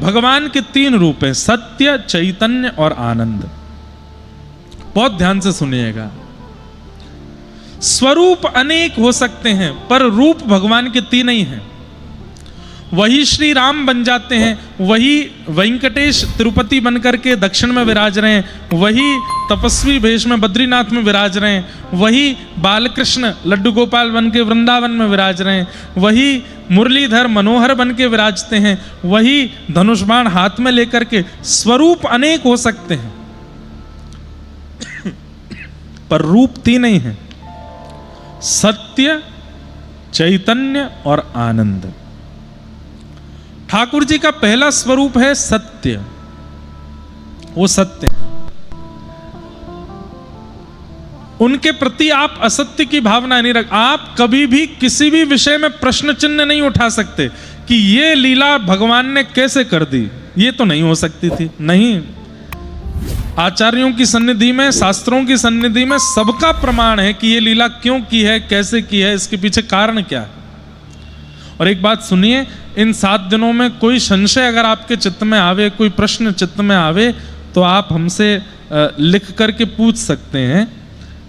भगवान के तीन रूप हैं, सत्य, चैतन्य और आनंद। बहुत ध्यान से सुनिएगा। स्वरूप अनेक हो सकते हैं पर रूप भगवान के तीन ही हैं। वही श्री राम बन जाते हैं, वही वेंकटेश तिरुपति बनकर के दक्षिण में विराज रहे हैं, वही तपस्वी भेष में बद्रीनाथ में विराज रहे हैं, वही बालकृष्ण लड्डू गोपाल बन के वृंदावन में विराज रहे हैं, वही मुरलीधर मनोहर बन के विराजते हैं, वही धनुष बाण हाथ में लेकर के। स्वरूप अनेक हो सकते हैं पर रूप तीन ही हैं, सत्य, चैतन्य और आनंद। ठाकुर जी का पहला स्वरूप है सत्य। वो सत्य है। उनके प्रति आप असत्य की भावना नहीं रख, आप कभी भी किसी भी विषय में प्रश्न चिन्ह नहीं उठा सकते कि ये लीला भगवान ने कैसे कर दी, ये तो नहीं हो सकती थी। नहीं, आचार्यों की सन्निधि में, शास्त्रों की सन्निधि में सबका प्रमाण है कि ये लीला क्यों की है, कैसे की है, इसके पीछे कारण क्या है। और एक बात सुनिए, इन 7 दिनों में कोई संशय अगर आपके चित्त में आवे, कोई प्रश्न चित्त में आवे, तो आप हमसे लिख करके पूछ सकते हैं।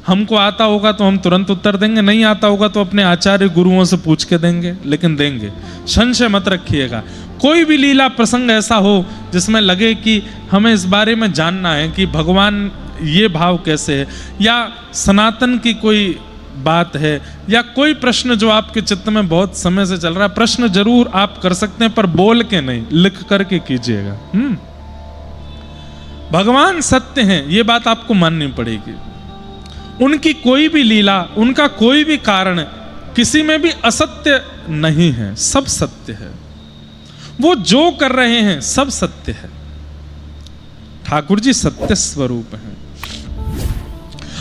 हमको आता होगा तो हम तुरंत उत्तर देंगे, नहीं आता होगा तो अपने आचार्य गुरुओं से पूछ के देंगे, लेकिन देंगे। संशय मत रखिएगा। कोई भी लीला प्रसंग ऐसा हो जिसमें लगे कि हमें इस बारे में जानना है कि भगवान ये भाव कैसे है, या सनातन की कोई बात है, या कोई प्रश्न जो आपके चित्त में बहुत समय से चल रहा है, प्रश्न जरूर आप कर सकते हैं पर बोल के नहीं, लिख करके कीजिएगा। भगवान सत्य हैं, ये बात आपको माननी पड़ेगी। उनकी कोई भी लीला, उनका कोई भी कारण किसी में भी असत्य नहीं है, सब सत्य है। वो जो कर रहे हैं सब सत्य है। ठाकुर जी सत्य स्वरूप हैं।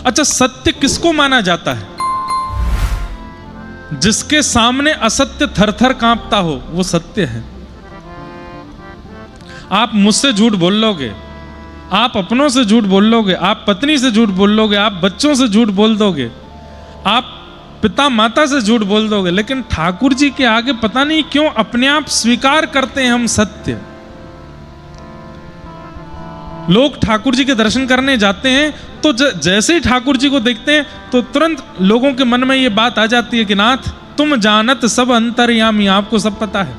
अच्छा, सत्य किसको माना जाता है? जिसके सामने असत्य थर-थर कांपता हो, वो सत्य है। आप मुझसे झूठ बोल लोगे, आप अपनों से झूठ बोल लोगे, आप पत्नी से झूठ बोल लोगे, आप बच्चों से झूठ बोल दोगे, आप पिता माता से झूठ बोल दोगे, लेकिन ठाकुर जी के आगे पता नहीं क्यों अपने आप स्वीकार करते हैं हम सत्य। लोग ठाकुर जी के दर्शन करने जाते हैं तो जैसे ही ठाकुर जी को देखते हैं तो तुरंत लोगों के मन में ये बात आ जाती है कि नाथ तुम जानत सब अंतर्यामी, आपको सब पता है,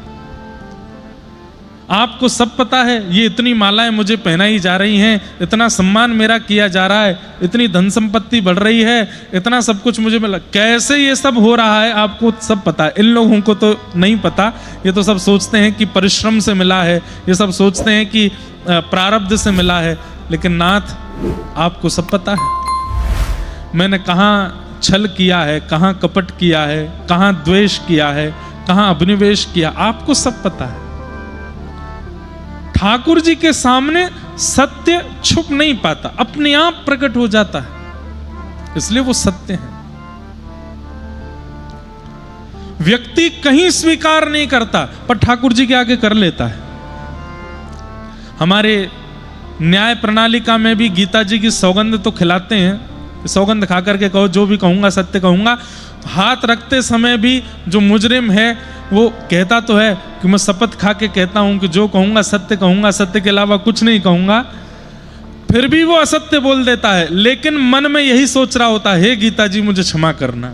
आपको सब पता है। ये इतनी मालाएं मुझे पहनाई जा रही हैं, इतना सम्मान मेरा किया जा रहा है, इतनी धन संपत्ति बढ़ रही है, इतना सब कुछ मुझे मिला, कैसे ये सब हो रहा है आपको सब पता है। इन लोगों को तो नहीं पता, ये तो सब सोचते हैं कि परिश्रम से मिला है, ये सब सोचते हैं कि प्रारब्ध से मिला है, लेकिन नाथ आपको सब पता है। मैंने कहाँ छल किया है, कहाँ कपट किया है, कहाँ द्वेष किया है, कहाँ अभिनिवेश किया, आपको सब पता है। ठाकुर जी के सामने सत्य छुप नहीं पाता, अपने आप प्रकट हो जाता है, इसलिए वो सत्य है। व्यक्ति कहीं स्वीकार नहीं करता पर ठाकुर जी के आगे कर लेता है। हमारे न्याय प्रणालिका में भी गीता जी की सौगंध तो खिलाते हैं, सौगंध खा करके कहो जो भी कहूंगा सत्य कहूंगा। हाथ रखते समय भी जो मुजरिम है वो कहता तो है कि मैं शपथ खा के कहता हूं कि जो कहूंगा सत्य कहूंगा, सत्य के अलावा कुछ नहीं कहूंगा, फिर भी वो असत्य बोल देता है, लेकिन मन में यही सोच रहा होता है, हे गीता जी मुझे क्षमा करना,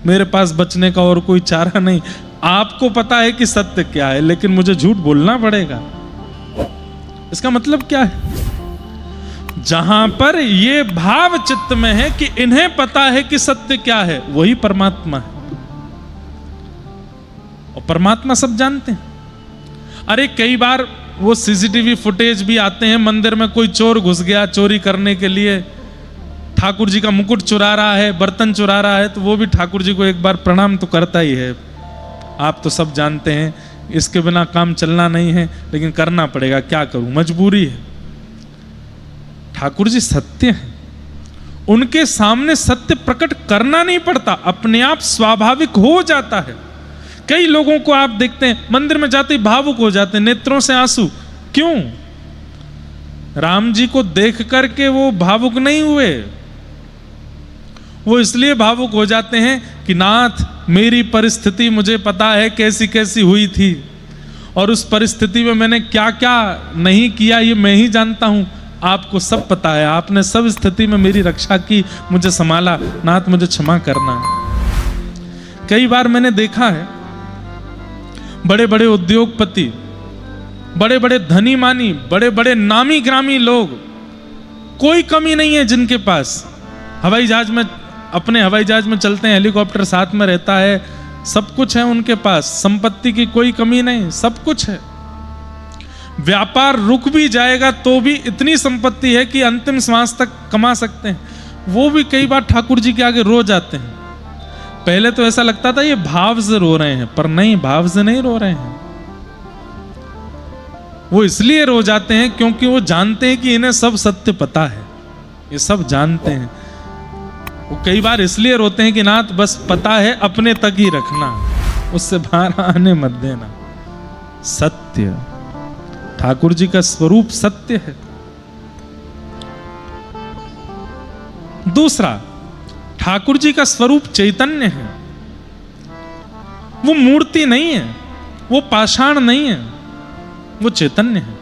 मेरे पास बचने का और कोई चारा नहीं। आपको पता है कि सत्य क्या है, लेकिन मुझे झूठ बोलना पड़ेगा। इसका मतलब क्या है? जहां पर ये भाव चित्त में है कि इन्हें पता है कि सत्य क्या है, वही परमात्मा है, और परमात्मा सब जानते हैं। अरे कई बार वो सीसीटीवी फुटेज भी आते हैं, मंदिर में कोई चोर घुस गया चोरी करने के लिए, ठाकुर जी का मुकुट चुरा रहा है, बर्तन चुरा रहा है, तो वो भी ठाकुर जी को एक बार प्रणाम तो करता ही है। आप तो सब जानते हैं, इसके बिना काम चलना नहीं है, लेकिन करना पड़ेगा, क्या करूं, मजबूरी है। ठाकुर जी सत्य हैं, उनके सामने सत्य प्रकट करना नहीं पड़ता, अपने आप स्वाभाविक हो जाता है। कई लोगों को आप देखते हैं मंदिर में जाते ही भावुक हो जाते हैं, नेत्रों से आंसू, क्यों? राम जी को देख करके वो भावुक नहीं हुए, वो इसलिए भावुक हो जाते हैं कि नाथ मेरी परिस्थिति मुझे पता है कैसी कैसी हुई थी, और उस परिस्थिति में मैंने क्या क्या नहीं किया ये मैं ही जानता हूं। आपको सब पता है, आपने सब स्थिति में मेरी रक्षा की, मुझे संभाला। नाथ मुझे क्षमा करना। कई बार मैंने देखा है बड़े बड़े उद्योगपति, बड़े बड़े धनी मानी, बड़े बड़े नामी ग्रामी लोग, कोई कमी नहीं है जिनके पास। हवाई जहाज में, अपने हवाई जहाज में चलते हैं, हेलीकॉप्टर साथ में रहता है, सब कुछ है उनके पास, संपत्ति की कोई कमी नहीं, सब कुछ है। व्यापार रुक भी जाएगा तो भी इतनी संपत्ति है कि अंतिम श्वास तक कमा सकते हैं। वो भी कई बार ठाकुर जी के आगे रो जाते हैं। पहले तो ऐसा लगता था ये भाव से रो रहे हैं, पर नहीं, भाव से नहीं रो रहे हैं। वो इसलिए रो जाते हैं क्योंकि वो जानते हैं कि इन्हें सब सत्य पता है, ये सब जानते हैं। वो कई बार इसलिए रोते हैं कि नाथ बस पता है, अपने तक ही रखना, उससे बाहर आने मत देना। सत्य, ठाकुर जी का स्वरूप सत्य है। दूसरा, ठाकुर जी का स्वरूप चैतन्य है। वो मूर्ति नहीं है, वो पाषाण नहीं है, वो चैतन्य है।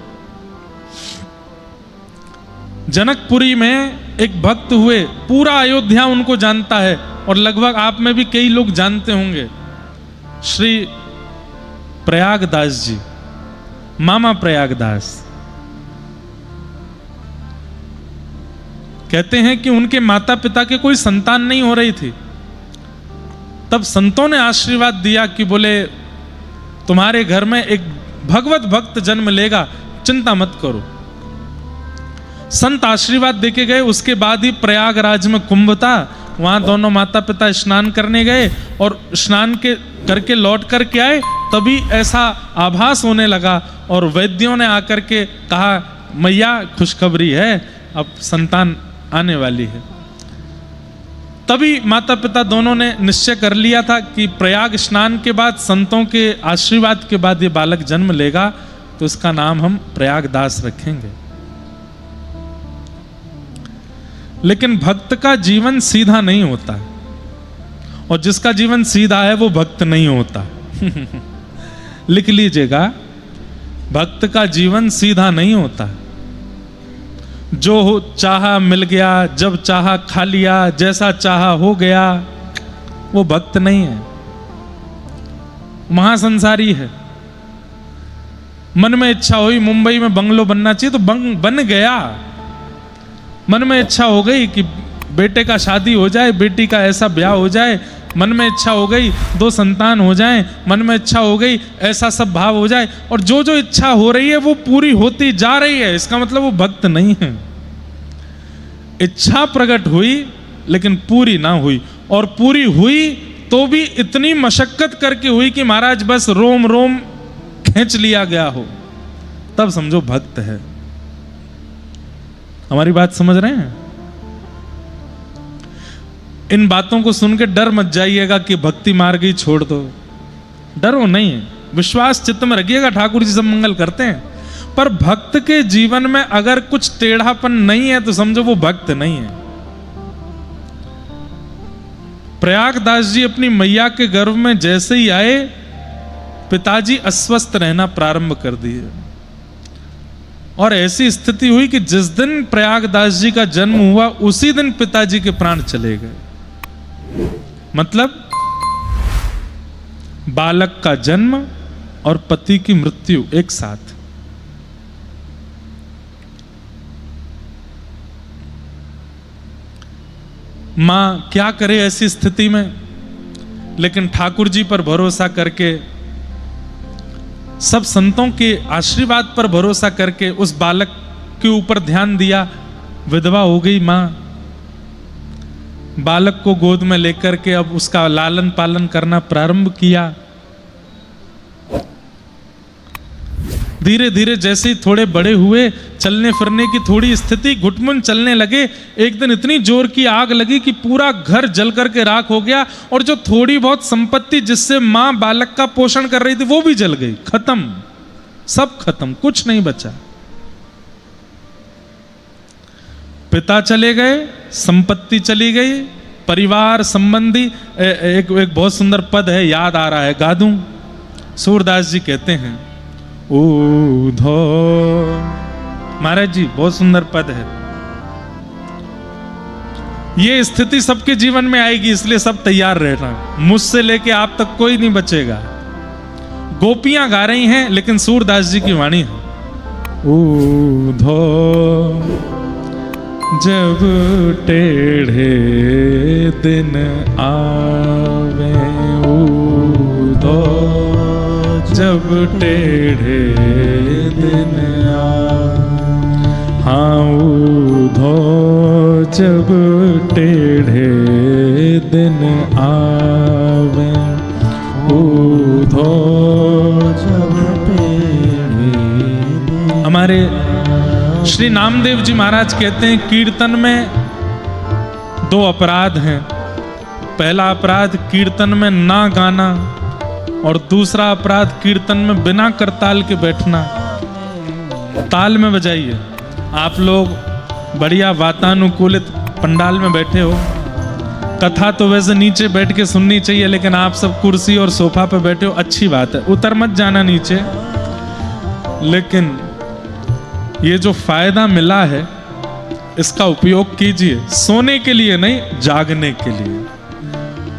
जनकपुरी में एक भक्त हुए, पूरा अयोध्या उनको जानता है, और लगभग आप में भी कई लोग जानते होंगे, श्री प्रयागदास जी, मामा प्रयागदास। कहते हैं कि उनके माता पिता के कोई संतान नहीं हो रही थी, तब संतों ने आशीर्वाद दिया कि बोले तुम्हारे घर में एक भगवत भक्त जन्म लेगा, चिंता मत करो। संत आशीर्वाद देके गए। उसके बाद ही प्रयागराज में कुंभ था, वहां दोनों माता पिता स्नान करने गए, और स्नान के करके लौट करके आए, तभी ऐसा आभास होने लगा, और वैद्यों ने आकर के कहा मैया खुशखबरी है, अब संतान आने वाली है। तभी माता पिता दोनों ने निश्चय कर लिया था कि प्रयाग स्नान के बाद, संतों के आशीर्वाद के बाद ये बालक जन्म लेगा, तो इसका नाम हम प्रयागदास रखेंगे। लेकिन भक्त का जीवन सीधा नहीं होता, और जिसका जीवन सीधा है वो भक्त नहीं होता। लिख लीजिएगा, भक्त का जीवन सीधा नहीं होता। जो हो चाहा मिल गया, जब चाहा खा लिया, जैसा चाहा हो गया, वो भक्त नहीं है, महासंसारी है। मन में इच्छा हुई मुंबई में बंगलो बनना चाहिए तो बन गया। मन में इच्छा हो गई कि बेटे का शादी हो जाए, बेटी का ऐसा ब्याह हो जाए, मन में इच्छा हो गई 2 संतान हो जाएं, मन में इच्छा हो गई ऐसा सब भाव हो जाए, और जो जो इच्छा हो रही है वो पूरी होती जा रही है, इसका मतलब वो भक्त नहीं है। इच्छा प्रकट हुई लेकिन पूरी ना हुई, और पूरी हुई तो भी इतनी मशक्कत करके हुई कि महाराज बस रोम रोम खींच लिया गया हो, तब समझो भक्त है। हमारी बात समझ रहे हैं? इन बातों को सुन के डर मत जाइएगा कि भक्ति मार्ग ही छोड़ दो, डरो नहीं, विश्वास चित्त में रखिएगा, ठाकुर जी सब मंगल करते हैं। पर भक्त के जीवन में अगर कुछ टेढ़ापन नहीं है तो समझो वो भक्त नहीं है। प्रयागदास जी अपनी मैया के गर्भ में जैसे ही आए, पिताजी अस्वस्थ रहना प्रारंभ कर दिए, और ऐसी स्थिति हुई कि जिस दिन प्रयागदास जी का जन्म हुआ उसी दिन पिताजी के प्राण चले गए। मतलब बालक का जन्म और पति की मृत्यु एक साथ। मां क्या करे ऐसी स्थिति में, लेकिन ठाकुर जी पर भरोसा करके, सब संतों के आशीर्वाद पर भरोसा करके उस बालक के ऊपर ध्यान दिया। विधवा हो गई मां, बालक को गोद में लेकर के अब उसका लालन पालन करना प्रारंभ किया। धीरे धीरे जैसे ही थोड़े बड़े हुए, चलने फिरने की थोड़ी स्थिति, घुटमुन चलने लगे, एक दिन इतनी जोर की आग लगी कि पूरा घर जल करके राख हो गया, और जो थोड़ी बहुत संपत्ति जिससे मां बालक का पोषण कर रही थी वो भी जल गई, खत्म, सब खत्म, कुछ नहीं बचा। पिता चले गए, संपत्ति चली गई, परिवार संबंधी। एक बहुत सुंदर पद है, याद आ रहा है, गा दूं। सूरदास जी कहते हैं, ऊधो। महाराज जी बहुत सुंदर पद है। ये स्थिति सबके जीवन में आएगी, इसलिए सब तैयार रहना। मुझसे लेके आप तक कोई नहीं बचेगा। गोपियां गा रही हैं, लेकिन सूरदास जी की वाणी है। ऊधो जब टेढ़े दिन आवे, ऊधो जब टेढ़े दिन आवे, हाँ ऊधो जब टेढ़े दिन आवे, ऊधो जब टेढ़े। हमारे श्री नामदेव जी महाराज कहते हैं कीर्तन में दो अपराध हैं। पहला अपराध कीर्तन में ना गाना, और दूसरा अपराध कीर्तन में बिना करताल के बैठना। ताल में बजाइए। आप लोग बढ़िया वातानुकूलित पंडाल में बैठे हो, कथा तो वैसे नीचे बैठ के सुननी चाहिए, लेकिन आप सब कुर्सी और सोफा पे बैठे हो, अच्छी बात है, उतर मत जाना नीचे। लेकिन ये जो फायदा मिला है इसका उपयोग कीजिए, सोने के लिए नहीं, जागने के लिए।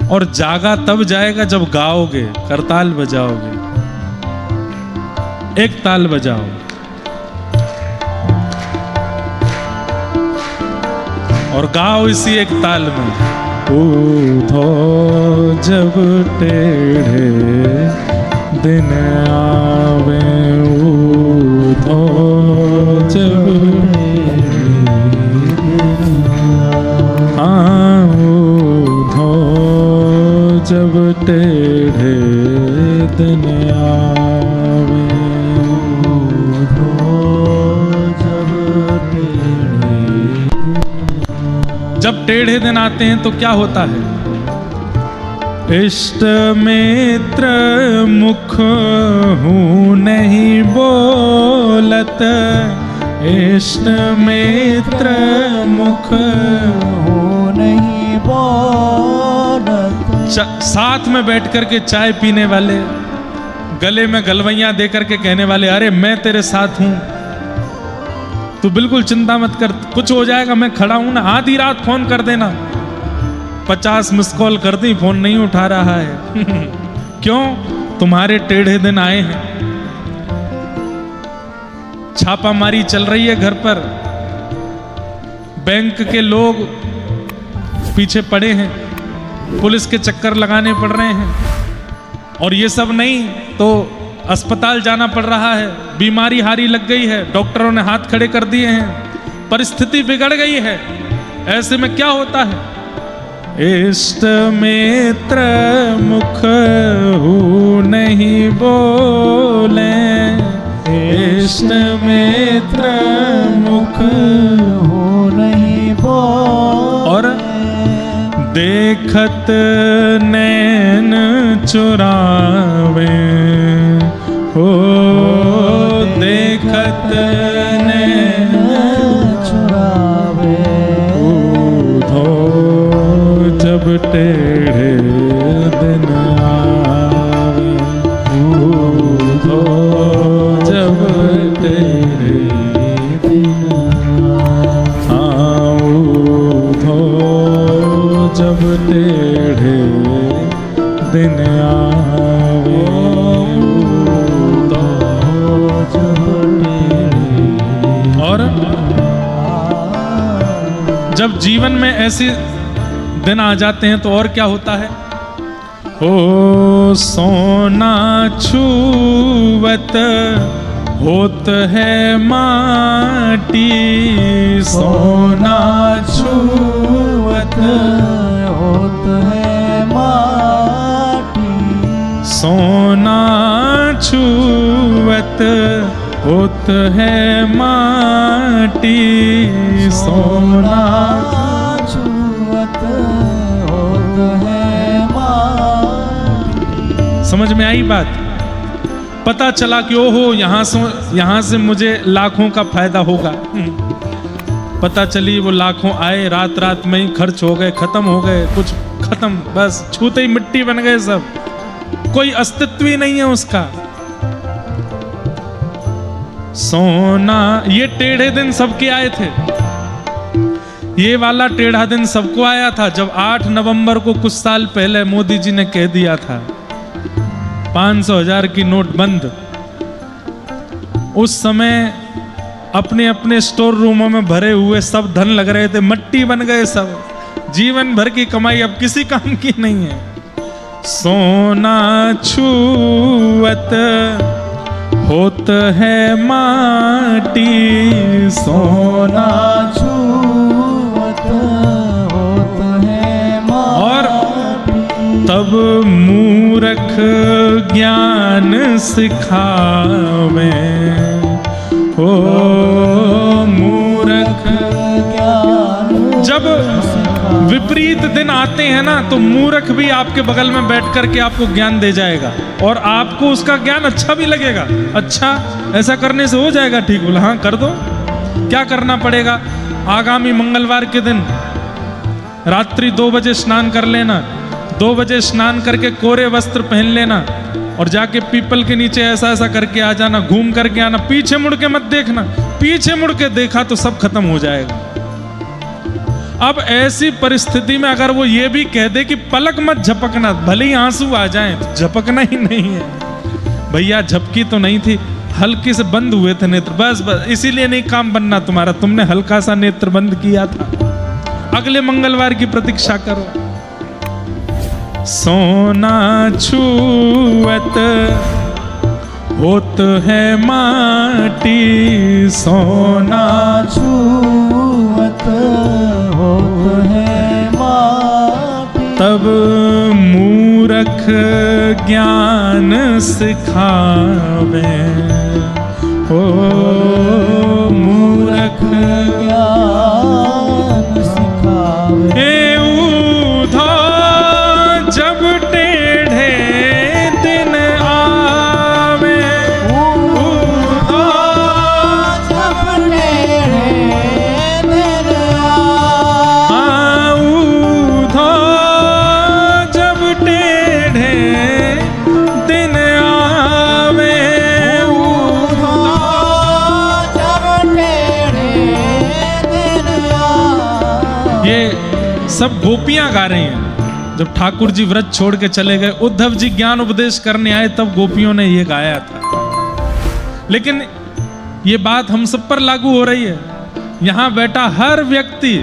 और जागा तब जाएगा जब गाओगे, करताल बजाओगे। एक ताल बजाओ, और गाओ इसी एक ताल में। ऊधो जब टेढ़े दिन आवे, ऊधो जब हाँ ऊधो जब टेढ़े दिन आवे, ऊधो जब टेढ़े। जब टेढ़े दिन आते हैं तो क्या होता है? इष्ट मित्र मुख हूँ नहीं बोलत, इष्ट मित्र मुख हूँ नहीं बोलत। साथ में बैठ कर के चाय पीने वाले, गले में गलवैयां दे करके कहने वाले, अरे मैं तेरे साथ हूं, तू बिल्कुल चिंता मत कर, कुछ हो जाएगा, मैं खड़ा हूं ना। आधी रात फोन कर देना, 50 मिस कॉल कर दी, फोन नहीं उठा रहा है। क्यों? तुम्हारे टेढ़े दिन आए हैं। छापामारी चल रही है घर पर, बैंक के लोग पीछे पड़े हैं, पुलिस के चक्कर लगाने पड़ रहे हैं, और ये सब नहीं तो अस्पताल जाना पड़ रहा है, बीमारी हारी लग गई है, डॉक्टरों ने हाथ खड़े कर दिए हैं, परिस्थिति बिगड़ गई है। ऐसे में क्या होता है? इष्ट मित्र मुख हूँ नहीं बोले, इष्ट मित्र मुख हूँ नहीं बोले, और देखत नैन चुरावे, हो देखत नैन चुरावे, ऊधो जब टेढ़े दिन आवे, ऊधो जब टेढ़े दिन हाँ ऊधो जब टेढ़े दिन आवे, ऊधो जब टेढ़े। और जब जीवन में ऐसे दिन आ जाते हैं तो और क्या होता है? ओ सोना छुवत होत है माटी, सोना छुवत होत है माटी, सोना छुवत होत है माटी, सोना छुवत होत है माटी। समझ में आई बात? पता चला कि ओहो यहाँ से मुझे लाखों का फायदा होगा। पता चली वो लाखों आए, रात रात में ही खर्च हो गए, खत्म हो गए, कुछ खत्म, बस छूते ही मिट्टी बन गए सब, कोई अस्तित्व ही नहीं है उसका। सोना, ये टेढ़े दिन सबके आए थे। ये वाला टेढ़ा दिन सबको आया था जब 8 नवंबर को कुछ साल पहले मोदी जी ने कह दिया था 500,000 की नोट बंद। उस समय अपने अपने स्टोर रूमों में भरे हुए सब धन लग रहे थे, मट्टी बन गए सब। जीवन भर की कमाई अब किसी काम की नहीं है। सोना छुअत होत है माटी, सोना छुअत होत है माटी। और तब मूर्ख ज्ञान सिखावे, ओ मूर्ख ज्ञान। जब विपरीत दिन आते हैं ना तो मूर्ख भी आपके बगल में बैठ करके आपको ज्ञान दे जाएगा और आपको उसका ज्ञान अच्छा भी लगेगा। अच्छा, ऐसा करने से हो जाएगा ठीक, बोला हाँ कर दो। क्या करना पड़ेगा? आगामी मंगलवार के दिन रात्रि 2 बजे स्नान कर लेना। 2 बजे स्नान करके कोरे वस्त्र पहन लेना और जाके पीपल के नीचे ऐसा ऐसा करके आ जाना, घूम करके आना। पीछे मुड़ के मत देखना, पीछे मुड़ के देखा तो सब खत्म हो जाएगा। अब ऐसी परिस्थिति में अगर वो ये भी कह दे कि पलक मत झपकना, भले ही आंसू आ जाएं, तो झपकना ही नहीं है। भैया झपकी तो नहीं थी, हल्के से बंद हुए थे नेत्र, बस बस इसीलिए नहीं काम बनना तुम्हारा, तुमने हल्का सा नेत्र बंद किया था। अगले मंगलवार की प्रतीक्षा करो। सोना छुअत होत है माटी, सोना छुअत होत है माटी। तब मूर्ख ज्ञान सिखावे, ओ मूर्ख ज्ञान सिखावे। जब टेढ़े दिन आवे, जब टेढ़े दिन जब टेढ़े दिन आवे, जब टेढ़े दिन आवे। ये सब गोपियां गा रही हैं। जब ठाकुर जी व्रत छोड़ के चले गए, उद्धव जी ज्ञान उपदेश करने आए, तब गोपियों ने ये गाया था। लेकिन ये बात हम सब पर लागू हो रही है। यहां बैठा हर व्यक्ति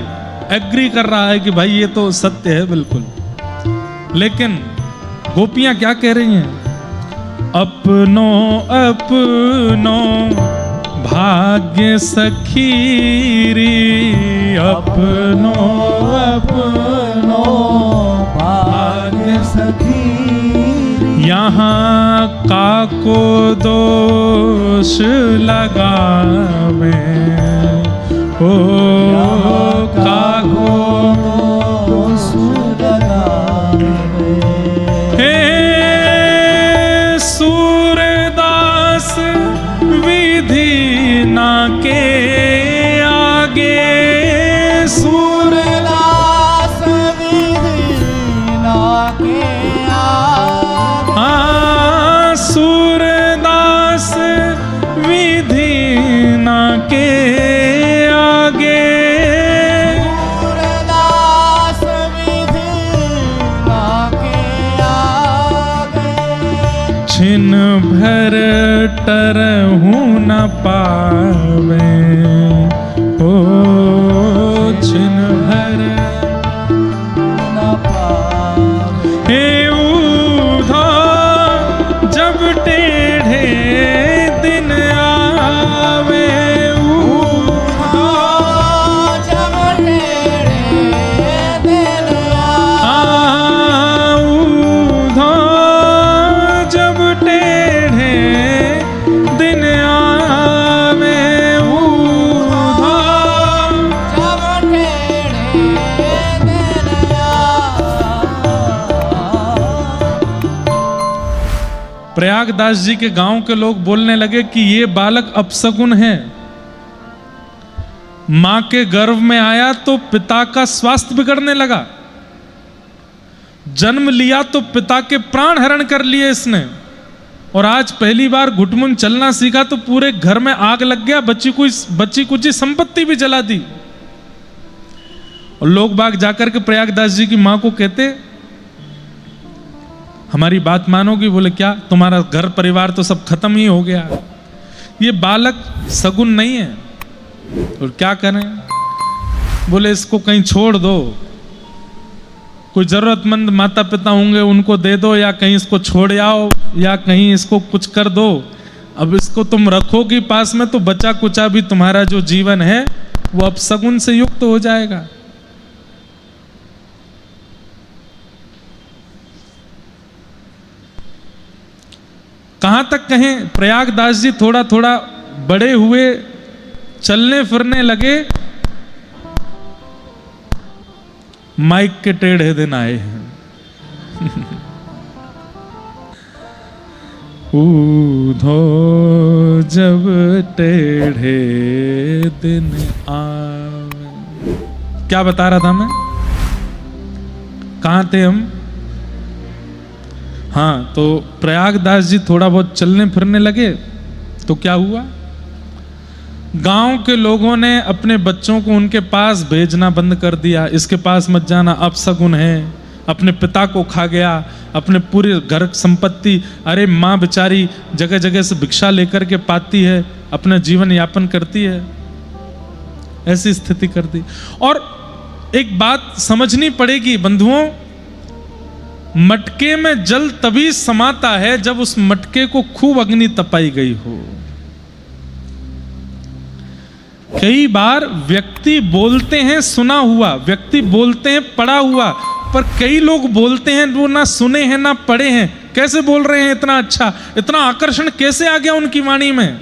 एग्री कर रहा है कि भाई ये तो सत्य है बिल्कुल। लेकिन गोपियां क्या कह रही हैं? अपनो अपनो भाग्य सखीरी, अपनो अपनो भाग्य सखीरी। यहाँ काको दोष लगावे, ओ काको दोष लगावे। हे सूरदास विधि ना के आगे, सूरदास विधि ना के आगे। हाँ, सूरदास विधि ना के आगे, सूरदास विधि ना के आगे। छिन भर टरहु न पावे, ओ छिन भर न पावे। हे उधा जब टेढ़े दिन आवे, उधा जब टेढ़े दिन आवे, उधा जब टेढ़े दिन आवे, उधा जब टेढ़े दिन आवे। प्रयागदास जी के गांव के लोग बोलने लगे कि ये बालक अपशकुन है। मां के गर्भ में आया तो पिता का स्वास्थ्य बिगड़ने लगा, जन्म लिया तो पिता के प्राण हरण कर लिए इसने। और आज पहली बार घुटमुन चलना सीखा तो पूरे घर में आग लग गया, बच्ची कुछ संपत्ति भी जला दी। और लोग बाग जाकर के प्रयागदास जी की मां को कहते, हमारी बात मानोगी? बोले क्या, तुम्हारा घर परिवार तो सब खत्म ही हो गया, ये बालक सगुन नहीं है, और क्या करें? बोले इसको कहीं छोड़ दो, कोई जरूरतमंद माता पिता होंगे उनको दे दो, या कहीं इसको छोड़ आओ, या कहीं इसको कुछ कर दो। अब इसको तुम रखोगी पास में तो बचा कुचा भी तुम्हारा जो जीवन है वो अब सगुन से युक्त हो जाएगा। कहां तक कहें, प्रयागदास जी थोड़ा थोड़ा बड़े हुए, चलने फिरने लगे, माइक के टेढ़े दिन आए हैं। ऊधो जब टेढ़े दिन आवे। क्या बता रहा था मैं, कहां थे हम? हाँ, तो प्रयागदास जी थोड़ा बहुत चलने फिरने लगे तो क्या हुआ, गांव के लोगों ने अपने बच्चों को उनके पास भेजना बंद कर दिया। इसके पास मत जाना, अपशगुन है, अपने पिता को खा गया, अपने पूरे घर संपत्ति। अरे माँ बेचारी जगह जगह से भिक्षा लेकर के पाती है, अपना जीवन यापन करती है, ऐसी स्थिति कर दी। और एक बात समझनी पड़ेगी बंधुओं, मटके में जल तभी समाता है जब उस मटके को खूब अग्नि तपाई गई हो। कई बार व्यक्ति बोलते हैं सुना हुआ, व्यक्ति बोलते हैं पढ़ा हुआ, पर कई लोग बोलते हैं वो ना सुने हैं ना पढ़े हैं। कैसे बोल रहे हैं इतना अच्छा, इतना आकर्षण कैसे आ गया उनकी वाणी में?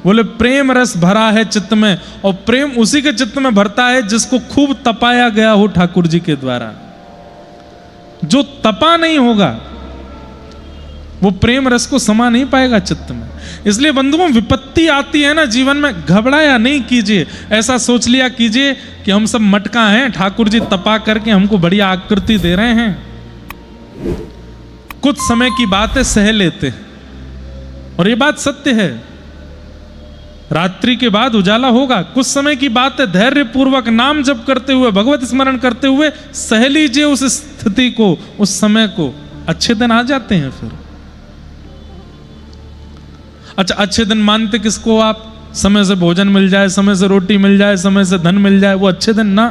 बोले प्रेम रस भरा है चित्त में, और प्रेम उसी के चित्त में भरता है जिसको खूब तपाया गया हो ठाकुर जी के द्वारा। जो तपा नहीं होगा वो प्रेम रस को समा नहीं पाएगा चित्त में। इसलिए बंधुओं, विपत्ति आती है ना जीवन में, घबराया नहीं कीजिए, ऐसा सोच लिया कीजिए कि हम सब मटका हैं, ठाकुर जी तपा करके हमको बढ़िया आकृति दे रहे हैं। कुछ समय की बात है, सह लेते, और ये बात सत्य है, रात्रि के बाद उजाला होगा। कुछ समय की बात है, धैर्य पूर्वक नाम जप करते हुए, भगवत स्मरण करते हुए सह लीजिए उस स्थिति को, उस समय को, अच्छे दिन आ जाते हैं फिर। अच्छा, अच्छे दिन मानते किसको आप? समय से भोजन मिल जाए, समय से रोटी मिल जाए, समय से धन मिल जाए, वो अच्छे दिन ना।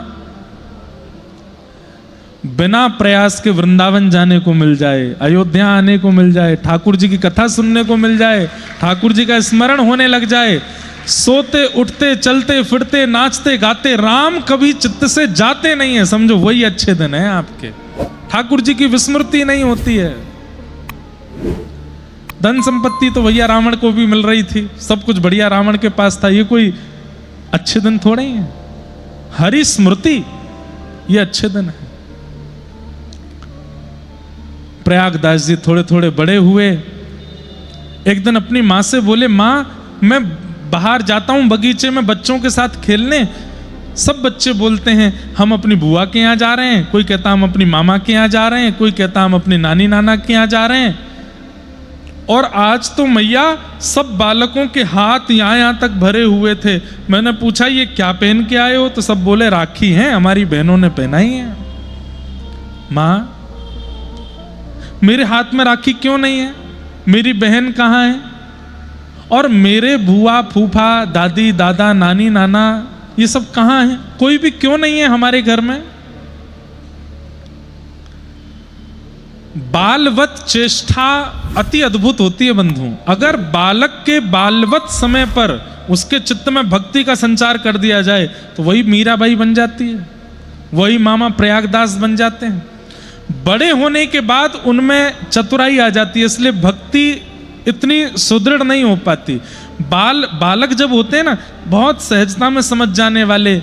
बिना प्रयास के वृंदावन जाने को मिल जाए, अयोध्या आने को मिल जाए, ठाकुर जी की कथा सुनने को मिल जाए, ठाकुर जी का स्मरण होने लग जाए, सोते उठते चलते फिरते नाचते गाते राम कभी चित्त से जाते नहीं है, समझो वही अच्छे दिन है आपके। ठाकुर जी की विस्मृति नहीं होती है। धन संपत्ति तो भैया रावण को भी मिल रही थी, सब कुछ बढ़िया रावण के पास था, ये कोई अच्छे दिन थोड़े ही है। हरि स्मृति ये अच्छे दिन है। प्रयागदास जी थोड़े थोड़े बड़े हुए, एक दिन अपनी माँ से बोले, माँ मैं बाहर जाता हूँ बगीचे में बच्चों के साथ खेलने। सब बच्चे बोलते हैं हम अपनी बुआ के यहाँ जा रहे हैं, कोई कहता हम अपनी मामा के यहाँ जा रहे हैं, कोई कहता हम अपनी नानी नाना के यहाँ जा रहे हैं। और आज तो मैया सब बालकों के हाथ यहाँ तक भरे हुए थे। मैंने पूछा ये क्या पहन के आए हो? तो सब बोले राखी हैं, हमारी बहनों ने पहनाई है। माँ मेरे हाथ में राखी क्यों नहीं है? मेरी बहन कहाँ है? और मेरे बुआ फूफा दादी दादा नानी नाना ये सब कहाँ हैं? कोई भी क्यों नहीं है हमारे घर में? बालवत चेष्टा अति अद्भुत होती है बंधु। अगर बालक के बालवत समय पर उसके चित्त में भक्ति का संचार कर दिया जाए तो वही मीराबाई बन जाती है, वही मामा प्रयागदास बन जाते हैं। बड़े होने के बाद उनमें चतुराई आ जाती है, इसलिए भक्ति इतनी सुदृढ़ नहीं हो पाती। बालक जब होते हैं ना, बहुत सहजता में समझ जाने वाले,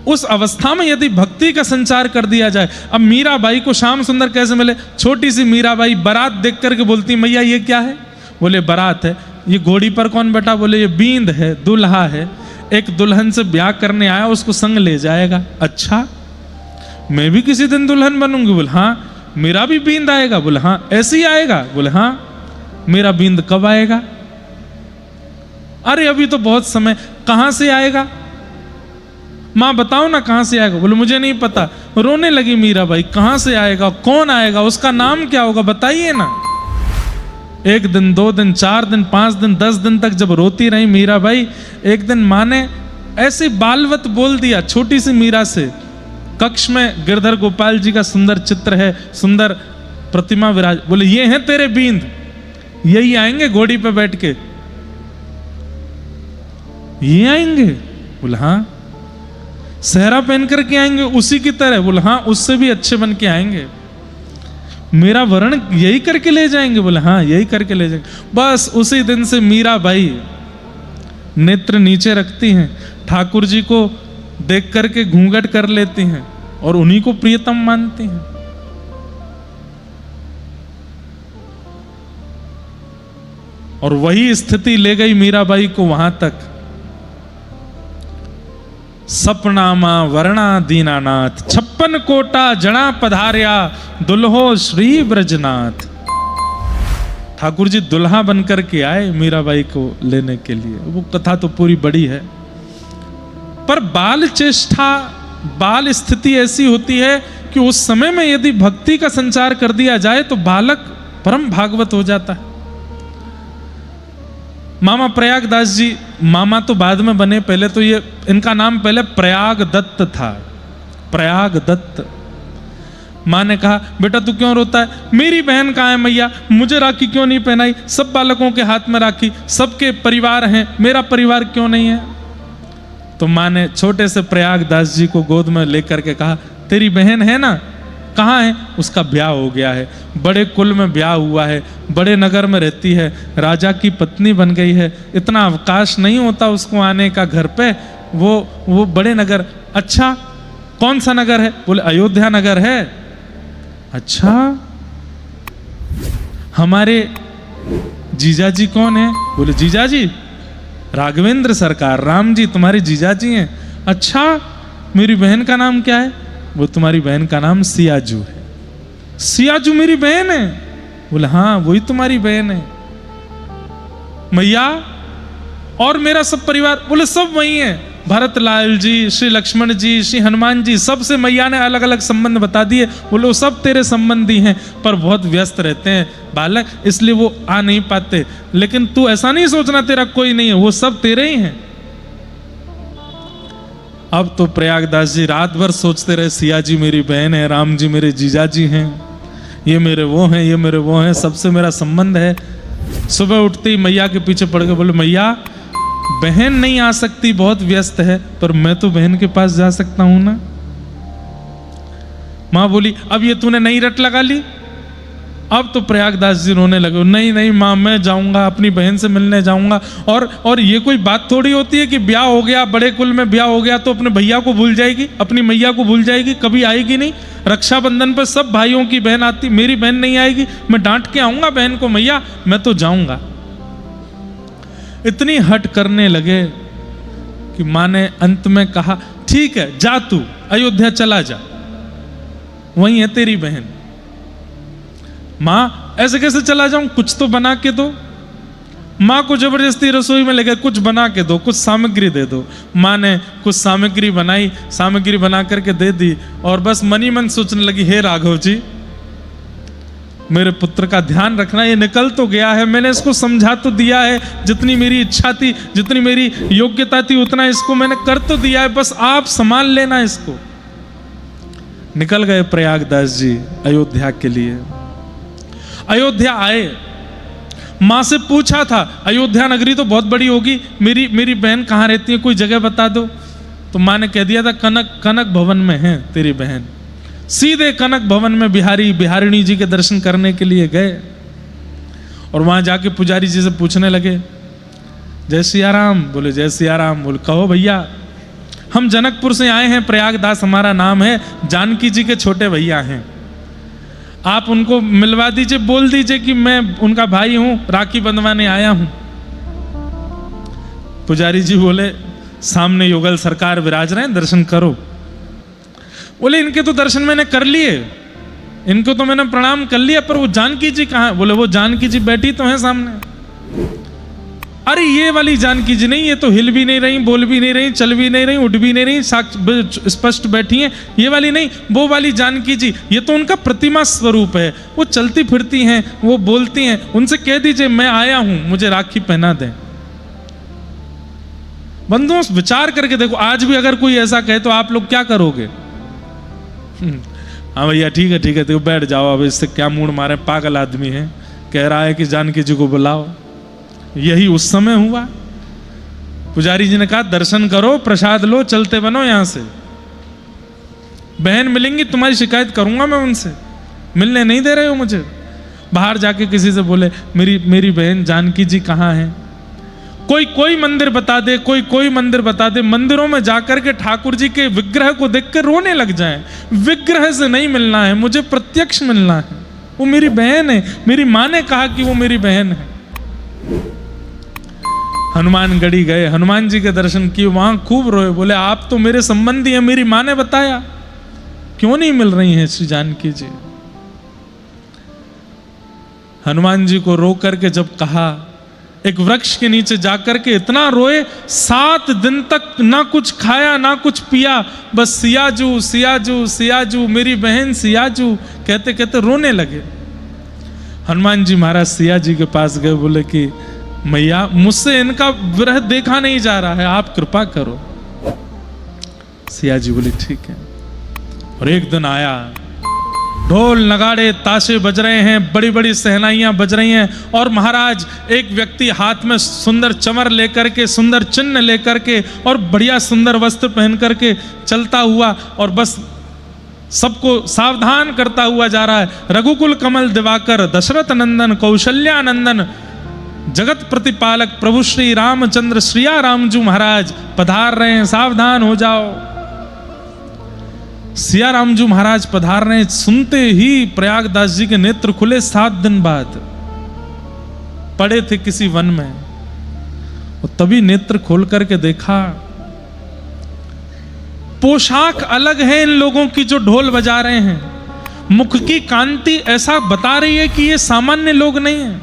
उस अवस्था में यदि भक्ति का संचार कर दिया जाए। अब मीराबाई को श्याम सुंदर कैसे मिले? छोटी सी मीराबाई बारात देख करके बोलती, मैया ये क्या है? बोले बारात है। ये घोड़ी पर कौन बैठा? बोले ये बींद है, दुल्हा है, एक दुल्हन से ब्याह करने आया, उसको संग ले जाएगा। अच्छा मैं भी किसी दिन दुल्हन बनूंगी? बोले हाँ। मेरा भी बींद आएगा? बोले हाँ। ऐसे ही आएगा? बोले हाँ। मेरा बींद कब आएगा? अरे अभी तो बहुत समय। कहां से आएगा? मां बताओ ना कहां से आएगा? बोले मुझे नहीं पता। रोने लगी मीराबाई, कहां से आएगा, कौन आएगा, उसका नाम क्या होगा, बताइए ना। 1 दिन, 2 दिन, 4 दिन, 5 दिन, 10 दिन तक जब रोती रही मीराबाई, एक दिन मां ने ऐसे बालवत बोल दिया छोटी सी मीरा से। कक्ष में गिरधर गोपाल जी का सुंदर चित्र है, सुंदर प्रतिमा विराज। बोले ये हैं तेरे बींद, यही आएंगे घोड़ी पे बैठ के, ये आएंगे? बोले हाँ। सहरा पहन करके आएंगे उसी की तरह? बोले हाँ, उससे भी अच्छे बन के आएंगे। मेरा वर्ण यही करके ले जाएंगे? बोले हाँ, यही करके ले जाएंगे। बस उसी दिन से मीराबाई नेत्र नीचे रखती हैं, ठाकुर जी को देख करके घूंघट कर लेती हैं और उन्हीं को प्रियतम मानती हैं। और वही स्थिति ले गई मीराबाई को वहां तक। सपनामा वर्णा दीनानाथ, 56 कोटा जना पधार्या, दुल्हो श्री ब्रजनाथ। ठाकुर जी दुल्हा बनकर के आए मीराबाई को लेने के लिए। वो कथा तो पूरी बड़ी है, पर बाल चेष्टा, बाल स्थिति ऐसी होती है कि उस समय में यदि भक्ति का संचार कर दिया जाए तो बालक परम भागवत हो जाता है। मामा प्रयागदास जी, मामा तो बाद में बने, पहले तो ये इनका नाम पहले प्रयाग दत्त था, प्रयाग दत्त। माँ ने कहा बेटा तू क्यों रोता है? मेरी बहन कहाँ है मैया, मुझे राखी क्यों नहीं पहनाई? सब बालकों के हाथ में राखी, सबके परिवार हैं, मेरा परिवार क्यों नहीं है? तो माँ ने छोटे से प्रयागदास जी को गोद में लेकर के कहा तेरी बहन है ना, कहाँ है? उसका ब्याह हो गया है, बड़े कुल में ब्याह हुआ है, बड़े नगर में रहती है, राजा की पत्नी बन गई है, इतना अवकाश नहीं होता उसको आने का घर पे, वो बड़े नगर। अच्छा कौन सा नगर है? बोले अयोध्या नगर है। अच्छा हमारे जीजाजी कौन है? बोले जीजाजी राघवेंद्र सरकार, राम जी तुम्हारे जीजाजी हैं। अच्छा मेरी बहन का नाम क्या है? वो तुम्हारी बहन का नाम सियाजू है। सियाजू मेरी बहन है? बोले हाँ वही तुम्हारी बहन है। मैया और मेरा सब परिवार? बोले सब वही है, भरत लाल जी, श्री लक्ष्मण जी, श्री हनुमान जी, सबसे मैया ने अलग अलग संबंध बता दिए। बोले वो सब तेरे संबंधी हैं, पर बहुत व्यस्त रहते हैं बालक, इसलिए वो आ नहीं पाते। लेकिन तू ऐसा नहीं सोचना तेरा कोई नहीं है, वो सब तेरे ही हैं। अब तो प्रयागदास जी रात भर सोचते रहे, सिया जी मेरी बहन है, राम जी मेरे जीजा जी हैं, ये मेरे वो हैं, ये मेरे वो हैं, सबसे मेरा संबंध है। सुबह उठते ही मैया के पीछे पड़ गए। बोले मैया बहन नहीं आ सकती, बहुत व्यस्त है, पर मैं तो बहन के पास जा सकता हूं ना। मां बोली अब ये तूने नई रट लगा ली? अब तो प्रयागदास जी रोने लगे। नहीं नहीं माँ, मैं जाऊंगा, अपनी बहन से मिलने जाऊंगा। और ये कोई बात थोड़ी होती है कि ब्याह हो गया, बड़े कुल में ब्याह हो गया तो अपने भैया को भूल जाएगी, अपनी मैया को भूल जाएगी, कभी आएगी नहीं। रक्षाबंधन पर सब भाइयों की बहन आती, मेरी बहन नहीं आएगी, मैं डांट के आऊंगा बहन को, मैया मैं तो जाऊंगा। इतनी हट करने लगे कि माँ ने अंत में कहा ठीक है जा, तू अयोध्या चला जा, वही है तेरी बहन। माँ ऐसे कैसे चला जाऊं, कुछ तो बना के दो। माँ को जबरदस्ती रसोई में ले गए, कुछ बना के दो, कुछ सामग्री दे दो। माँ ने कुछ सामग्री बनाई, सामग्री बना करके दे दी और बस मनी मन सोचने लगी, हे राघव जी मेरे पुत्र का ध्यान रखना, ये निकल तो गया है, मैंने इसको समझा तो दिया है, जितनी मेरी इच्छा थी, जितनी मेरी योग्यता थी उतना इसको मैंने कर तो दिया है, बस आप संभाल लेना इसको। निकल गए प्रयागदास जी अयोध्या के लिए। अयोध्या आए, माँ से पूछा था अयोध्या नगरी तो बहुत बड़ी होगी, मेरी बहन कहाँ रहती है, कोई जगह बता दो। तो माँ ने कह दिया था कनक भवन में है तेरी बहन। सीधे कनक भवन में बिहारिणी जी के दर्शन करने के लिए गए और वहां जाके पुजारी जी से पूछने लगे, जय सिया राम। बोले जय सिया राम। बोले कहो भैया, हम जनकपुर से आए हैं, प्रयागदास हमारा नाम है, जानकी जी के छोटे भैया हैं, आप उनको मिलवा दीजिए, बोल दीजिए कि मैं उनका भाई हूं, राखी बंधवाने आया हूं। पुजारी जी बोले सामने युगल सरकार विराज रहे हैं, दर्शन करो। बोले इनके तो दर्शन मैंने कर लिए, इनको तो मैंने प्रणाम कर लिया, पर वो जानकी जी कहाँ है? बोले वो जानकी जी बैठी तो हैं सामने। अरे ये वाली जानकी जी नहीं, ये तो हिल भी नहीं रही, बोल भी नहीं रही, चल भी नहीं रही, उठ भी नहीं रही, स्पष्ट बैठी हैं। ये वाली नहीं, वो वाली जानकी जी, ये तो उनका प्रतिमा स्वरूप है, वो चलती फिरती हैं, वो बोलती हैं, उनसे कह दीजिए मैं आया हूं, मुझे राखी पहना दें। बंधुओं विचार करके देखो, आज भी अगर कोई ऐसा कहे तो आप लोग क्या करोगे? हाँ भैया ठीक है देखो बैठ जाओ, अब इससे क्या मूड मारे, पागल आदमी है, कह रहा है कि जानकी जी को बुलाओ। यही उस समय हुआ। पुजारी जी ने कहा दर्शन करो, प्रसाद लो, चलते बनो यहां से। बहन मिलेंगी, तुम्हारी शिकायत करूंगा मैं उनसे, मिलने नहीं दे रहे हो मुझे। बाहर जाके किसी से बोले मेरी बहन जानकी जी कहाँ है? कोई मंदिर बता दे, कोई मंदिर बता दे। मंदिरों में जाकर के ठाकुर जी के विग्रह को देखकर रोने लग जाएं। विग्रह से नहीं मिलना है, मुझे प्रत्यक्ष मिलना है। वो मेरी बहन है, मेरी माँ ने कहा कि वो मेरी बहन है। हनुमानगढ़ी गए, हनुमान जी के दर्शन किए, वहां खूब रोए, बोले आप तो मेरे संबंधी हैं, मेरी माँ ने बताया, क्यों नहीं मिल रही हैं श्री जानकी जी? हनुमान जी को रो करके जब कहा, एक वृक्ष के नीचे जाकर के इतना रोए, 7 दिन तक ना कुछ खाया ना कुछ पिया, बस सियाजू सियाजू सियाजू, मेरी बहन सियाजू कहते कहते रोने लगे। हनुमान जी महाराज सिया जी के पास गए, बोले कि मैया मुझसे इनका विरह देखा नहीं जा रहा है, आप कृपा करो। सिया जी बोली ठीक है। और एक दिन आया, ढोल नगाड़े ताशे बज रहे हैं, बड़ी बड़ी सहनाइयां बज रही हैं, और महाराज एक व्यक्ति हाथ में सुंदर चमर लेकर के, सुंदर चिन्ह लेकर के, और बढ़िया सुंदर वस्त्र पहन करके चलता हुआ, और बस सबको सावधान करता हुआ जा रहा है। रघुकुल कमल दिवाकर दशरथ नंदन कौशल्यानंदन जगत प्रतिपालक प्रभु श्री रामचंद्र श्रिया रामजू महाराज पधार रहे हैं, सावधान हो जाओ। सिया रामजू महाराज पधार रहे हैं, सुनते ही प्रयागदास जी के नेत्र खुले। 7 दिन बाद पड़े थे किसी वन में, और तभी नेत्र खोल करके देखा, पोशाक अलग है इन लोगों की जो ढोल बजा रहे हैं, मुख की कांति ऐसा बता रही है कि ये सामान्य लोग नहीं हैं।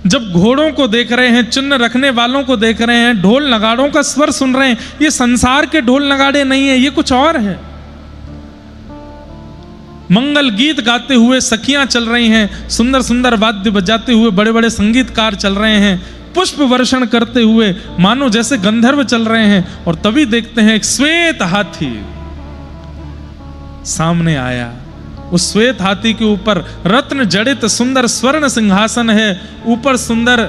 जब घोड़ों को देख रहे हैं, चिन्ह रखने वालों को देख रहे हैं, ढोल नगाड़ों का स्वर सुन रहे हैं, ये संसार के ढोल नगाड़े नहीं है, ये कुछ और है। मंगल गीत गाते हुए सखियां चल रही हैं, सुंदर सुंदर वाद्य बजाते हुए बड़े बड़े संगीतकार चल रहे हैं, पुष्प वर्षण करते हुए मानो जैसे गंधर्व चल रहे हैं। और तभी देखते हैं एक श्वेत हाथी सामने आया। उस श्वेत हाथी के ऊपर रत्न जड़ित सुंदर स्वर्ण सिंहासन है, ऊपर सुंदर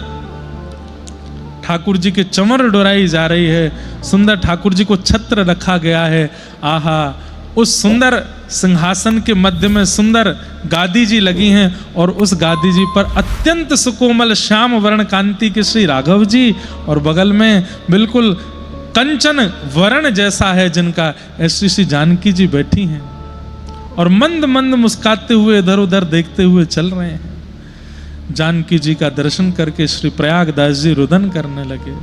ठाकुर जी के चमर डोराई जा रही है, सुंदर ठाकुर जी को छत्र रखा गया है। आहा, उस सुंदर सिंहासन के मध्य में सुंदर गादी जी लगी हैं, और उस गादी जी पर अत्यंत सुकोमल श्याम वर्ण कांति के श्री राघव जी, और बगल में बिल्कुल कंचन वर्ण जैसा है जिनका, ऐसी श्री जानकी जी बैठी हैं, और मंद मंद मुस्काते हुए इधर उधर देखते हुए चल रहे हैं। जानकी जी का दर्शन करके श्री प्रयागदास जी रुदन करने लगे।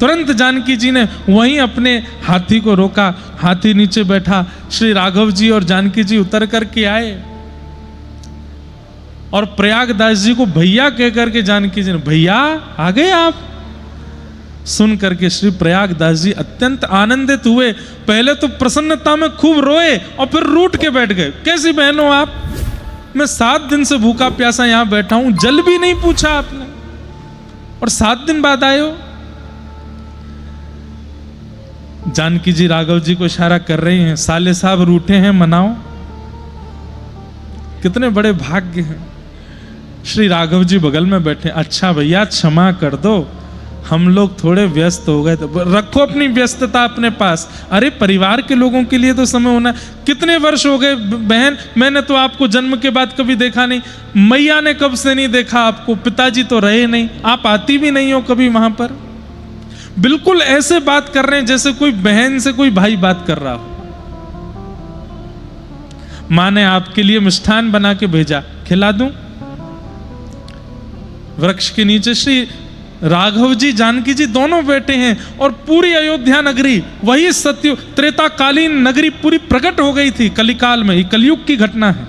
तुरंत जानकी जी ने वहीं अपने हाथी को रोका, हाथी नीचे बैठा, श्री राघव जी और जानकी जी उतर करके आए, और प्रयागदास जी को भैया कह करके जानकी जी ने, भैया आ गए आप? सुन करके श्री प्रयागदास जी अत्यंत आनंदित हुए। पहले तो प्रसन्नता में खूब रोए, और फिर रूठ के बैठ गए। कैसी बहन हो आप? मैं 7 दिन से भूखा प्यासा यहां बैठा हूं, जल भी नहीं पूछा आपने, और 7 दिन बाद आए हो। जानकी जी राघव जी को इशारा कर रही हैं, साले साहब रूठे हैं, मनाओ। कितने बड़े भाग्य हैं। श्री राघव जी बगल में बैठे, अच्छा भैया क्षमा कर दो, हम लोग थोड़े व्यस्त हो गए थे। रखो अपनी व्यस्तता अपने पास, अरे परिवार के लोगों के लिए तो समय होना। कितने वर्ष हो गए बहन, मैंने तो आपको जन्म के बाद कभी देखा नहीं, मैया ने कब से नहीं देखा आपको, पिताजी तो रहे नहीं, आप आती भी नहीं हो कभी वहां पर। बिल्कुल ऐसे बात कर रहे हैं जैसे कोई बहन से कोई भाई बात कर रहा हो। मां ने आपके लिए मिष्ठान बना के भेजा, खिला दूं? वृक्ष के नीचे श्री राघव जी जानकी जी दोनों बैठे हैं और पूरी अयोध्या नगरी, वही सत्य त्रेताकालीन नगरी पूरी प्रकट हो गई थी कलिकाल में, ये कलयुग की घटना है।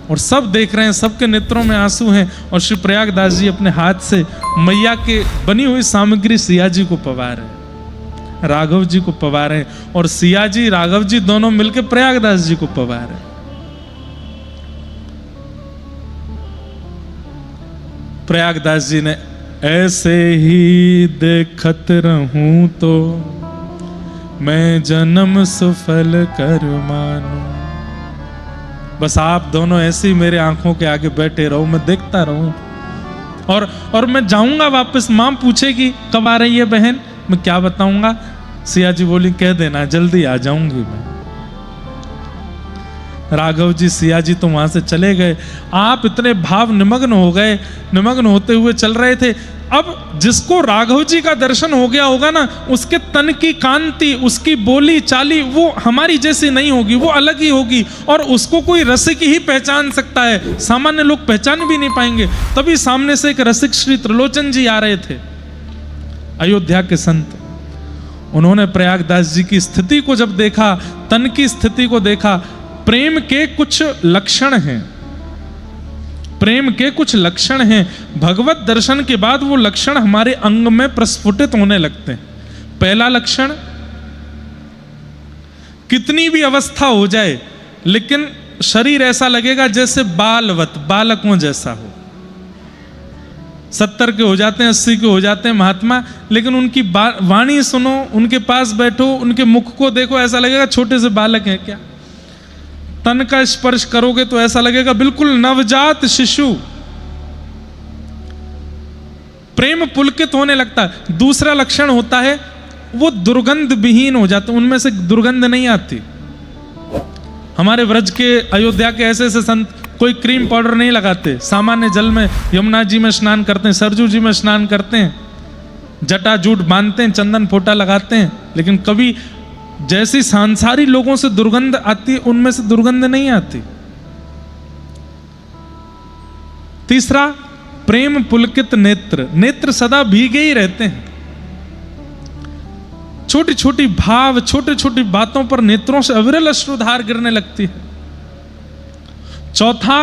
और सब देख रहे हैं, सबके नेत्रों में आंसू हैं। और श्री प्रयागदास जी अपने हाथ से मैया के बनी हुई सामग्री सिया जी को पवा रहे हैं, राघव जी को पवा रहे हैं, और सिया जी राघव जी दोनों मिलकर प्रयागदास जी को पवा रहे हैं। प्रयागदास जी ने ऐसे ही देखत रहूं तो मैं जन्म सफल कर मानूं। बस आप दोनों ऐसे ही मेरे आंखों के आगे बैठे रहो, मैं देखता रहूं, और मैं जाऊंगा वापस। मां पूछेगी कब आ रही है बहन, मैं क्या बताऊंगा। सिया जी बोली कह देना जल्दी आ जाऊंगी मैं। राघव जी सिया जी तो वहां से चले गए। आप इतने भाव निमग्न हो गए, निमग्न होते हुए चल रहे थे। अब जिसको राघव जी का दर्शन हो गया होगा ना, उसके तन की कांति, उसकी बोली चाली वो हमारी जैसी नहीं होगी, वो अलग ही होगी, और उसको कोई रसिक ही पहचान सकता है, सामान्य लोग पहचान भी नहीं पाएंगे। तभी सामने से एक रसिक श्री त्रिलोचन जी आ रहे थे, अयोध्या के संत। उन्होंने प्रयागदास जी की स्थिति को जब देखा, तन की स्थिति को देखा, प्रेम के कुछ लक्षण हैं, प्रेम के कुछ लक्षण हैं। भगवत दर्शन के बाद वो लक्षण हमारे अंग में प्रस्फुटित होने लगते हैं। पहला लक्षण, कितनी भी अवस्था हो जाए लेकिन शरीर ऐसा लगेगा जैसे बालवत, बालकों जैसा हो। 70 के हो जाते हैं, 80 के हो जाते हैं महात्मा, लेकिन उनकी वाणी सुनो, उनके पास बैठो, उनके मुख को देखो, ऐसा लगेगा छोटे से बालक हैं क्या। तन का स्पर्श करोगे तो ऐसा लगेगा बिल्कुल नवजात शिशु। प्रेम पुलकित होने लगता है। दूसरा लक्षण होता है वो दुर्गंध विहीन हो जाते, उनमें से दुर्गंध नहीं आती। हमारे व्रज के अयोध्या के ऐसे ऐसे संत कोई क्रीम पाउडर नहीं लगाते, सामान्य जल में यमुना जी में स्नान करते हैं, सरजू जी में स्नान करते हैं, जटा जूट बांधते हैं, चंदन फोटा लगाते हैं, लेकिन कभी जैसी सांसारी लोगों से दुर्गंध आती है उनमें से दुर्गंध नहीं आती। तीसरा, प्रेम पुलकित नेत्र, नेत्र सदा भीगे ही रहते हैं। छोटी छोटी भाव, छोटी छोटी बातों पर नेत्रों से अविरल अश्रुधार गिरने लगती है। चौथा,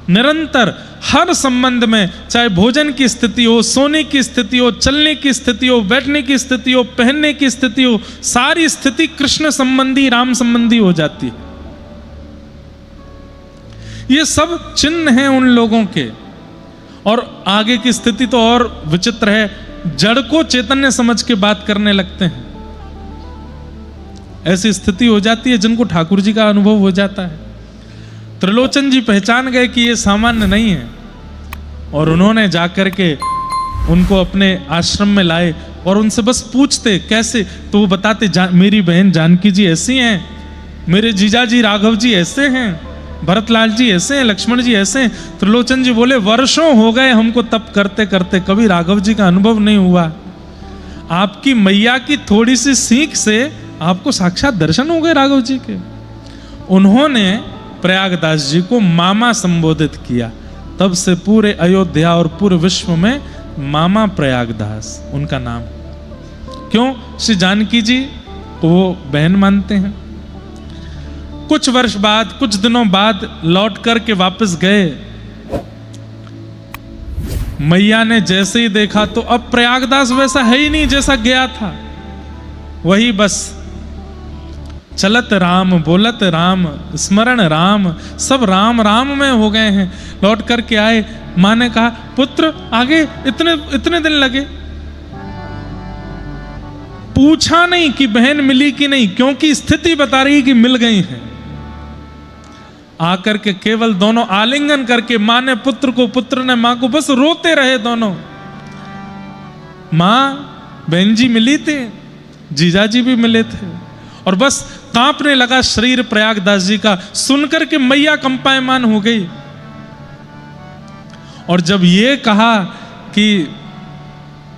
निरंतर हर संबंध में, चाहे भोजन की स्थिति हो, सोने की स्थिति हो, चलने की स्थिति हो, बैठने की स्थिति हो, पहनने की स्थिति हो, सारी स्थिति कृष्ण संबंधी, राम संबंधी हो जाती है। ये सब चिन्ह हैं उन लोगों के। और आगे की स्थिति तो और विचित्र है, जड़ को चैतन्य समझ के बात करने लगते हैं। ऐसी स्थिति हो जाती है जिनको ठाकुर जी का अनुभव हो जाता है। त्रिलोचन जी पहचान गए कि ये सामान्य नहीं है, और उन्होंने जाकर के उनको अपने आश्रम में लाए और उनसे बस पूछते कैसे, तो वो बताते मेरी बहन जानकी जी ऐसी हैं, मेरे जीजा जी राघव जी ऐसे हैं, भरतलाल जी ऐसे हैं, लक्ष्मण जी ऐसे हैं। त्रिलोचन जी बोले वर्षों हो गए हमको तप करते करते, कभी राघव जी का अनुभव नहीं हुआ। आपकी मैया की थोड़ी सी सीख से आपको साक्षात दर्शन हो गए राघव जी के। उन्होंने प्रयागदास जी को मामा संबोधित किया। तब से पूरे अयोध्या और पूरे विश्व में मामा प्रयागदास उनका नाम। क्यों? श्री जानकी जी को वो बहन मानते हैं। कुछ वर्ष बाद, कुछ दिनों बाद लौट करके वापस गए। मैया ने जैसे ही देखा तो अब प्रयागदास वैसा है ही नहीं जैसा गया था। वही बस चलत राम, बोलत राम, स्मरण राम, सब राम राम में हो गए हैं। लौट करके आए, मां ने कहा पुत्र आगे इतने दिन लगे। पूछा नहीं कि बहन मिली कि नहीं, क्योंकि स्थिति बता रही कि मिल गई है। आकर के केवल दोनों आलिंगन करके, मां ने पुत्र को, पुत्र ने मां को, बस रोते रहे दोनों। मां बहन जी मिली थी, जीजा जी भी मिले थे, और बस कांपने लगा शरीर प्रयागदास जी का। सुनकर के मैया कंपायमान हो गई। और जब ये कहा कि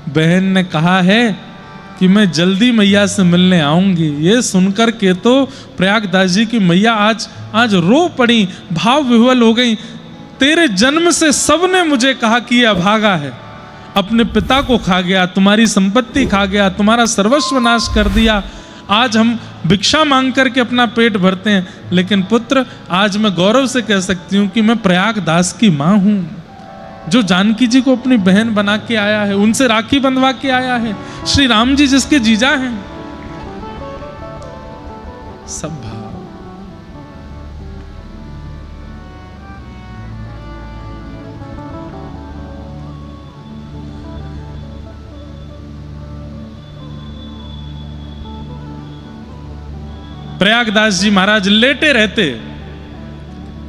बहन ने कहा है कि मैं जल्दी मैया से मिलने आऊंगी, ये सुनकर के तो प्रयागदास जी की मैया आज रो पड़ी, भाव विह्वल हो गई। तेरे जन्म से सबने मुझे कहा कि ये अभागा है, अपने पिता को खा गया, तुम्हारी संपत्ति खा गया, तुम्हारा सर्वस्व नाश कर दिया। आज हम भिक्षा मांग करके अपना पेट भरते हैं, लेकिन पुत्र आज मैं गौरव से कह सकती हूं कि मैं प्रयागदास की मां हूं, जो जानकी जी को अपनी बहन बना के आया है, उनसे राखी बंधवा के आया है, श्री राम जी जिसके जीजा हैं। सब भाव। प्रयागदास जी महाराज लेटे रहते,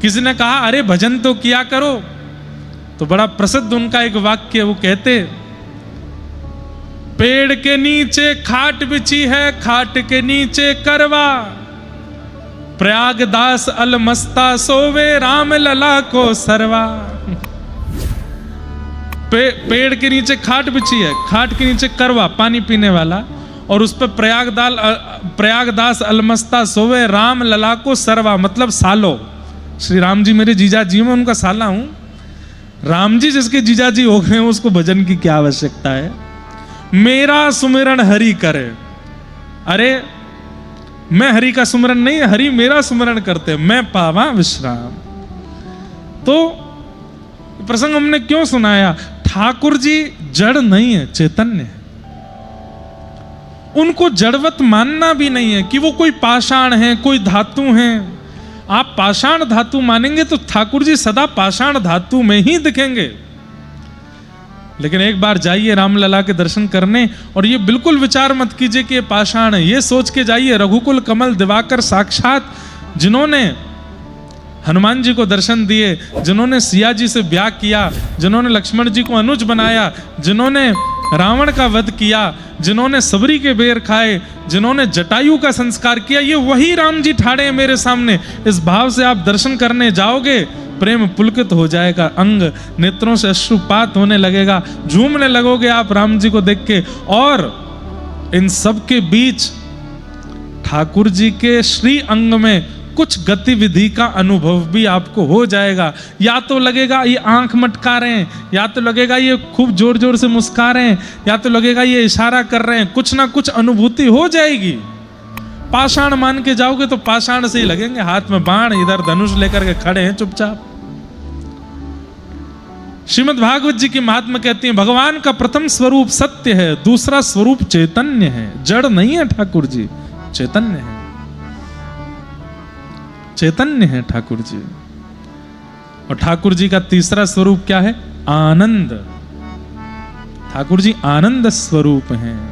किसी ने कहा अरे भजन तो किया करो, तो बड़ा प्रसिद्ध उनका एक वाक्य, वो कहते, पेड़ के नीचे खाट बिछी है, खाट के नीचे करवा, प्रयागदास अलमस्ता सोवे, राम लला को सरवा। पेड़ के नीचे खाट बिछी है, खाट के नीचे करवा पानी पीने वाला, और उस पर प्रयागदास अलमस्ता सोवे, राम लला को सरवा, मतलब सालो। श्री राम जी मेरे जीजा जी, मैं उनका साला हूं। राम जी जिसके जीजा जी हो गए, उसको भजन की क्या आवश्यकता है? मेरा सुमिरन हरि करे। अरे मैं हरि का सुमिरन नहीं, हरि मेरा सुमिरन करते, मैं पावा विश्राम। तो प्रसंग हमने क्यों सुनाया? ठाकुर जी जड़ नहीं है, चैतन्य है। उनको जड़वत मानना भी नहीं है कि वो कोई पाषाण है, कोई धातु हैं। आप पाषाण धातु मानेंगे तो ठाकुर जी सदा पाषाण धातु में ही दिखेंगे। लेकिन एक बार जाइए रामलला के दर्शन करने, और ये बिल्कुल विचार मत कीजिए कि ये पाषाण है, ये सोच के जाइए रघुकुल कमल दिवाकर साक्षात, जिन्होंने हनुमान जी को दर्शन दिए, जिन्होंने सिया जी से ब्याह किया, जिन्होंने लक्ष्मण जी को अनुज बनाया, जिन्होंने रावण का वध किया, जिन्होंने सबरी के बेर खाए, जिन्होंने जटायु का संस्कार किया, ये वही राम जी ठाड़े हैं मेरे सामने। इस भाव से आप दर्शन करने जाओगे, प्रेम पुलकित हो जाएगा, अंग नेत्रों से अश्रुपात होने लगेगा, झूमने लगोगे आप राम जी को देख के। और इन सब के बीच ठाकुर जी के श्री अंग में कुछ गतिविधि का अनुभव भी आपको हो जाएगा। या तो लगेगा ये आंख मटका रहे हैं, या तो लगेगा ये खूब जोर जोर से मुस्का रहे हैं, या तो लगेगा ये इशारा कर रहे हैं, कुछ ना कुछ अनुभूति हो जाएगी। पाषाण मान के जाओगे तो पाषाण से ही लगेंगे, हाथ में बाण, इधर धनुष लेकर के खड़े हैं चुपचाप। श्रीमद् भागवत जी की महात्मा कहती हैं, भगवान का प्रथम स्वरूप सत्य है, दूसरा स्वरूप चैतन्य है। जड़ नहीं है ठाकुर जी, चैतन्य है, चैतन्य है ठाकुर जी। और ठाकुर जी का तीसरा स्वरूप क्या है? आनंद। ठाकुर जी आनंद स्वरूप हैं।